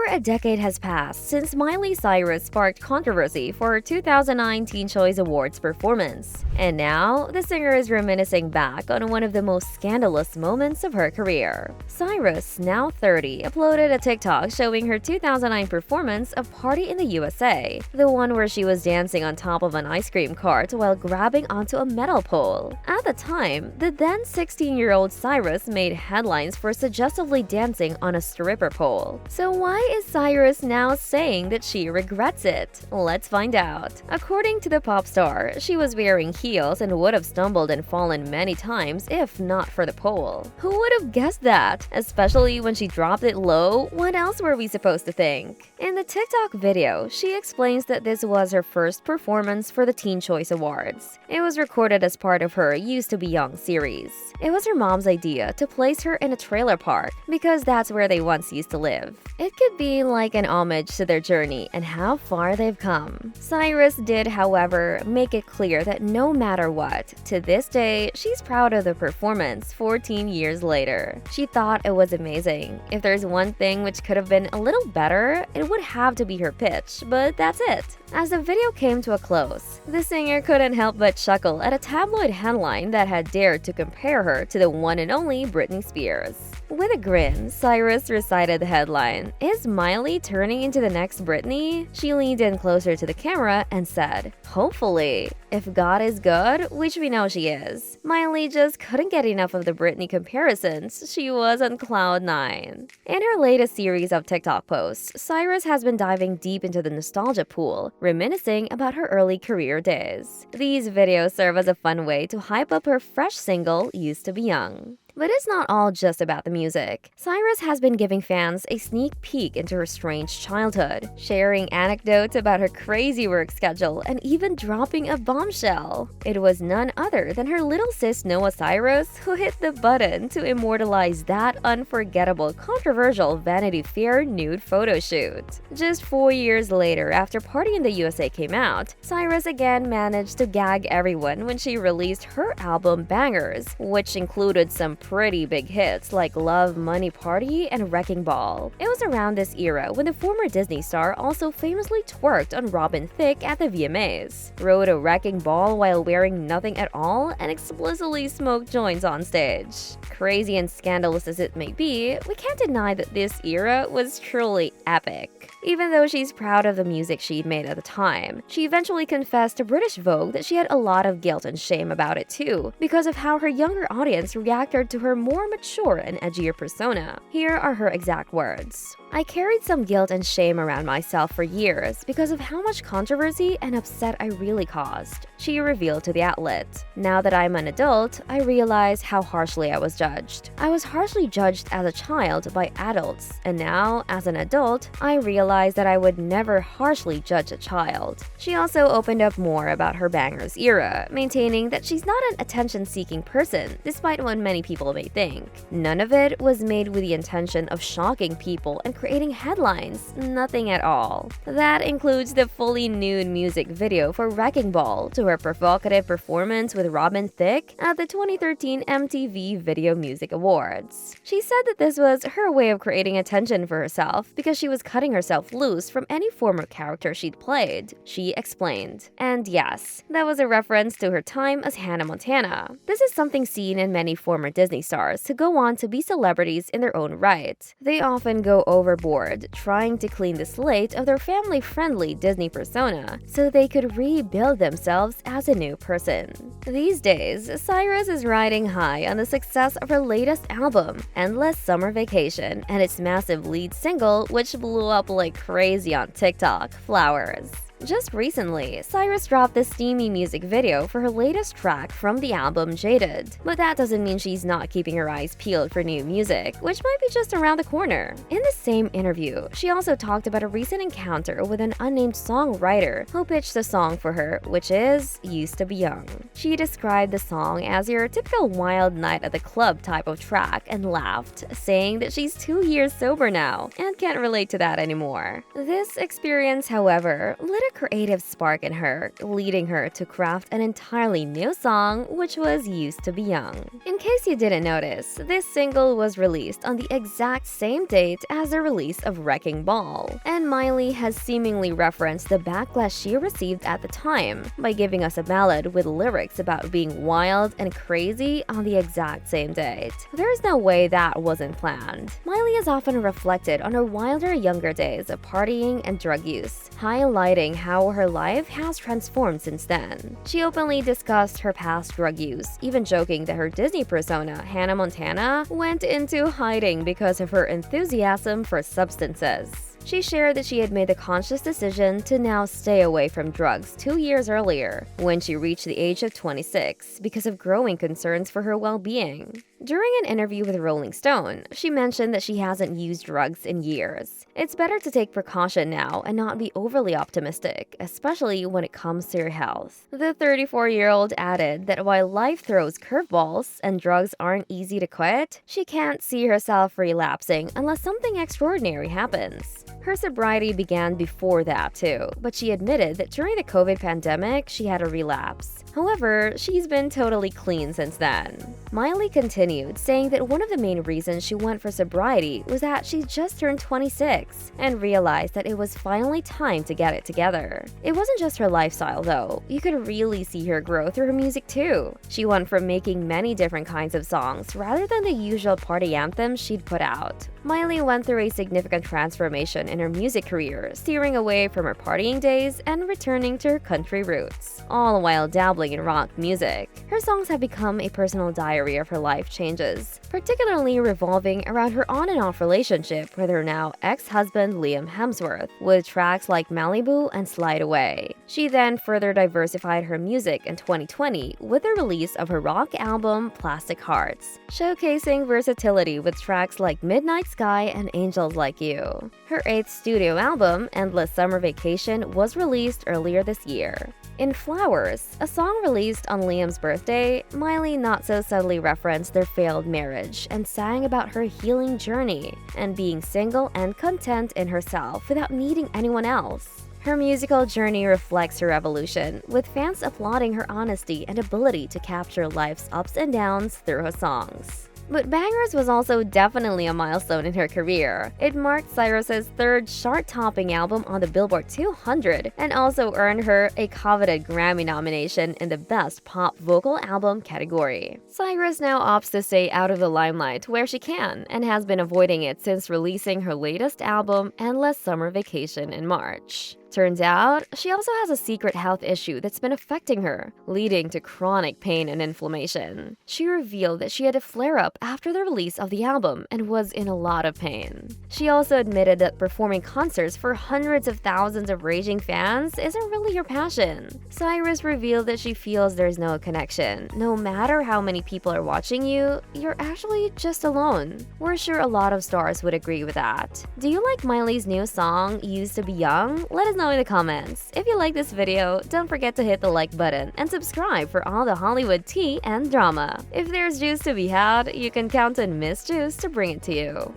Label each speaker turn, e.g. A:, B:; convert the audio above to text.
A: a decade has passed since Miley Cyrus sparked controversy for her 2009 Teen Choice Awards performance. And now, the singer is reminiscing back on one of the most scandalous moments of her career. Cyrus, now 30, uploaded a TikTok showing her 2009 performance of Party in the USA, the one where she was dancing on top of an ice cream cart while grabbing onto a metal pole. At the time, the then 16-year-old Cyrus made headlines for suggestively dancing on a stripper pole. So why is Cyrus now saying that she regrets it? Let's find out. According to the pop star, she was wearing heels and would have stumbled and fallen many times if not for the pole. Who would have guessed that? Especially when she dropped it low, what else were we supposed to think? In the TikTok video, she explains that this was her first performance for the Teen Choice Awards. It was recorded as part of her Used to Be Young series. It was her mom's idea to place her in a trailer park because that's where they once used to live. It could be like an homage to their journey and how far they've come. Cyrus did, however, make it clear that no matter what, to this day, she's proud of the performance 14 years later. She thought it was amazing. If there's one thing which could have been a little better, it would have to be her pitch, but that's it. As the video came to a close, the singer couldn't help but chuckle at a tabloid headline that had dared to compare her to the one and only Britney Spears. With a grin, Cyrus recited the headline, "Is Miley turning into the next Britney?" She leaned in closer to the camera and said, "Hopefully. If God is good, which we know she is." Miley just couldn't get enough of the Britney comparisons. She was on cloud 9. In her latest series of TikTok posts, Cyrus has been diving deep into the nostalgia pool, reminiscing about her early career days. These videos serve as a fun way to hype up her fresh single, Used to Be Young. But it's not all just about the music. Cyrus has been giving fans a sneak peek into her strange childhood, sharing anecdotes about her crazy work schedule and even dropping a bombshell. It was none other than her little sis Noah Cyrus who hit the button to immortalize that unforgettable, controversial Vanity Fair nude photo shoot. Just 4 years later, after Party in the USA came out, Cyrus again managed to gag everyone when she released her album Bangers, which included some pretty big hits like Love, Money, Party, and Wrecking Ball. It was around this era when the former Disney star also famously twerked on Robin Thicke at the VMAs, rode a wrecking ball while wearing nothing at all, and explicitly smoked joints on stage. Crazy and scandalous as it may be, we can't deny that this era was truly epic. Even though she's proud of the music she'd made at the time, she eventually confessed to British Vogue that she had a lot of guilt and shame about it too, because of how her younger audience reacted to her more mature and edgier persona. Here are her exact words. "I carried some guilt and shame around myself for years because of how much controversy and upset I really caused," she revealed to the outlet. "Now that I'm an adult, I realize how harshly I was judged. I was harshly judged as a child by adults, and now, as an adult, I realize that I would never harshly judge a child." She also opened up more about her Bangers era, maintaining that she's not an attention-seeking person, despite what many people may think. None of it was made with the intention of shocking people and creating headlines, nothing at all. That includes the fully nude music video for Wrecking Ball to her provocative performance with Robin Thicke at the 2013 MTV Video Music Awards. She said that this was her way of creating attention for herself because she was cutting herself loose from any former character she'd played, she explained. And yes, that was a reference to her time as Hannah Montana. This is something seen in many former Disney stars to go on to be celebrities in their own right. They often go overboard, trying to clean the slate of their family-friendly Disney persona so they could rebuild themselves as a new person. These days, Cyrus is riding high on the success of her latest album, Endless Summer Vacation, and its massive lead single, which blew up like crazy on TikTok, Flowers. Just recently, Cyrus dropped the steamy music video for her latest track from the album Jaded. But that doesn't mean she's not keeping her eyes peeled for new music, which might be just around the corner. In the same interview, she also talked about a recent encounter with an unnamed songwriter who pitched a song for her, which is Used to Be Young. She described the song as your typical wild night at the club type of track and laughed, saying that she's 2 years sober now and can't relate to that anymore. This experience, however, lit a creative spark in her, leading her to craft an entirely new song, which was Used to Be Young. In case you didn't notice, this single was released on the exact same date as the release of Wrecking Ball, and Miley has seemingly referenced the backlash she received at the time by giving us a ballad with lyrics about being wild and crazy on the exact same date. There's no way that wasn't planned. Miley has often reflected on her wilder younger days of partying and drug use, highlighting how her life has transformed since then. She openly discussed her past drug use, even joking that her Disney persona, Hannah Montana, went into hiding because of her enthusiasm for substances. She shared that she had made the conscious decision to now stay away from drugs 2 years earlier, when she reached the age of 26, because of growing concerns for her well-being. During an interview with Rolling Stone, she mentioned that she hasn't used drugs in years. It's better to take precaution now and not be overly optimistic, especially when it comes to your health. The 34-year-old added that while life throws curveballs and drugs aren't easy to quit, she can't see herself relapsing unless something extraordinary happens. Her sobriety began before that too, but she admitted that during the COVID pandemic, she had a relapse. However, she's been totally clean since then. Miley continued, saying that one of the main reasons she went for sobriety was that she just turned 26 and realized that it was finally time to get it together. It wasn't just her lifestyle though, you could really see her grow through her music too. She went from making many different kinds of songs rather than the usual party anthems she'd put out. Miley went through a significant transformation in her music career, steering away from her partying days and returning to her country roots, all while dabbling in rock music. Her songs have become a personal diary of her life changes, particularly revolving around her on and off relationship with her now ex-husband Liam Hemsworth, with tracks like Malibu and Slide Away. She then further diversified her music in 2020 with the release of her rock album Plastic Hearts, showcasing versatility with tracks like Midnight Sky and Angels Like You. Her 8th studio album, Endless Summer Vacation, was released earlier this year. In Flowers, a song released on Liam's birthday, Miley not so subtly referenced their failed marriage and sang about her healing journey and being single and content in herself without needing anyone else. Her musical journey reflects her evolution, with fans applauding her honesty and ability to capture life's ups and downs through her songs. But Bangers was also definitely a milestone in her career. It marked Cyrus's 3rd chart-topping album on the Billboard 200 and also earned her a coveted Grammy nomination in the Best Pop Vocal Album category. Cyrus now opts to stay out of the limelight where she can and has been avoiding it since releasing her latest album, Endless Summer Vacation, in March. Turns out, she also has a secret health issue that's been affecting her, leading to chronic pain and inflammation. She revealed that she had a flare-up after the release of the album and was in a lot of pain. She also admitted that performing concerts for hundreds of thousands of raging fans isn't really her passion. Cyrus revealed that she feels there's no connection. No matter how many people are watching you, you're actually just alone. We're sure a lot of stars would agree with that. Do you like Miley's new song, Used to Be Young? Let us know in the comments. If you like this video, don't forget to hit the like button and subscribe for all the Hollywood tea and drama. If there's juice to be had, you can count on Miss Juice to bring it to you.